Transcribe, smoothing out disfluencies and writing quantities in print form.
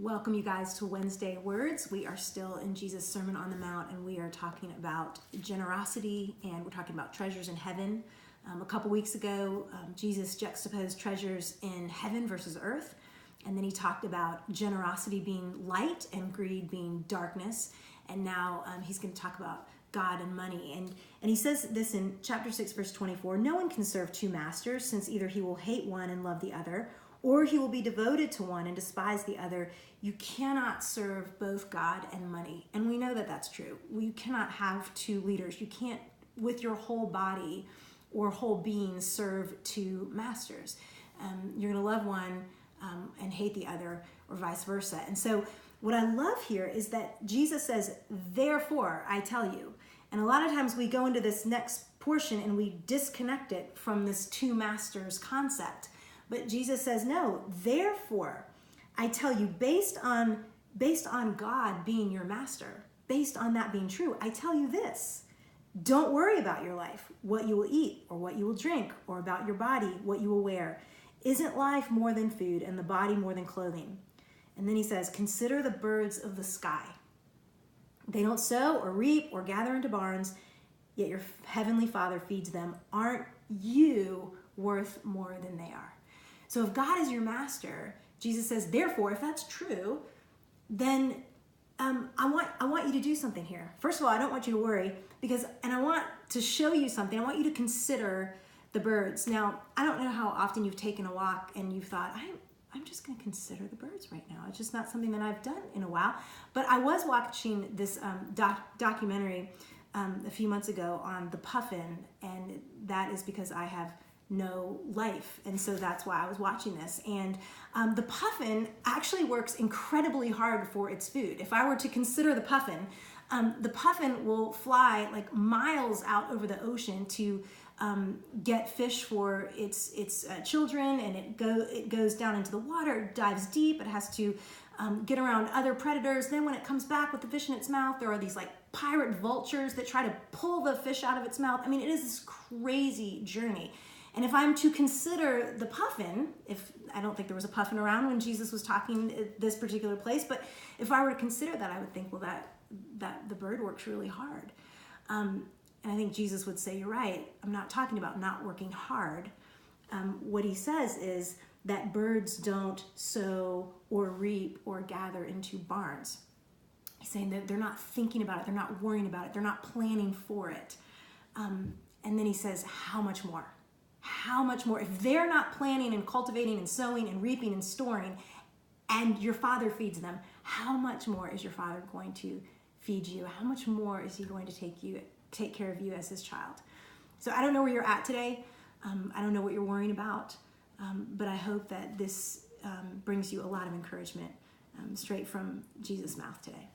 Welcome you guys to Wednesday Words. We are still in Jesus' Sermon on the Mount, and we are talking about generosity, and we're talking about treasures in heaven. A couple weeks ago, Jesus juxtaposed treasures in heaven versus earth, and then he talked about generosity being light and greed being darkness, and now he's going to talk about God and money. And he says this in chapter 6, verse 24, "No one can serve two masters, since either he will hate one and love the other, or he will be devoted to one and despise the other. You cannot serve both God and money." And we know that that's true. You cannot have two leaders. You can't, with your whole body or whole being, serve two masters. You're going to love one and hate the other, or vice versa. And so what I love here is that Jesus says, "Therefore, I tell you." And a lot of times we go into this next portion and we disconnect it from this two masters concept. But Jesus says, no, therefore, I tell you, based on God being your master, based on that being true, I tell you this: don't worry about your life, what you will eat or what you will drink, or about your body, what you will wear. Isn't life more than food, and the body more than clothing? And then he says, consider the birds of the sky. They don't sow or reap or gather into barns, yet your heavenly Father feeds them. Aren't you worth more than they are? So if God is your master, Jesus says, therefore, if that's true, then I want you to do something here. First of all, I don't want you to worry, and I want to show you something. I want you to consider the birds. Now, I don't know how often you've taken a walk and you've thought, I'm just going to consider the birds right now. It's just not something that I've done in a while. But I was watching this documentary a few months ago on the puffin, and that is because I have no life, and so that's why I was watching this. And the puffin actually works incredibly hard for its food. If I were to consider the puffin will fly like miles out over the ocean to get fish for its children, and it goes down into the water, it dives deep, it has to get around other predators. Then when it comes back with the fish in its mouth, there are these like pirate vultures that try to pull the fish out of its mouth. I mean, it is this crazy journey. And if I'm to consider the puffin, I don't think there was a puffin around when Jesus was talking at this particular place, but if I were to consider that, I would think, well, that the bird works really hard. And I think Jesus would say, you're right. I'm not talking about not working hard. What he says is that birds don't sow or reap or gather into barns. He's saying that they're not thinking about it. They're not worrying about it. They're not planning for it. And then he says, how much more? How much more? If they're not planning and cultivating and sowing and reaping and storing, and your Father feeds them, how much more is your Father going to feed you? How much more is he going to take care of you as his child? So I don't know where you're at today. I don't know what you're worrying about, but I hope that this brings you a lot of encouragement straight from Jesus' mouth today.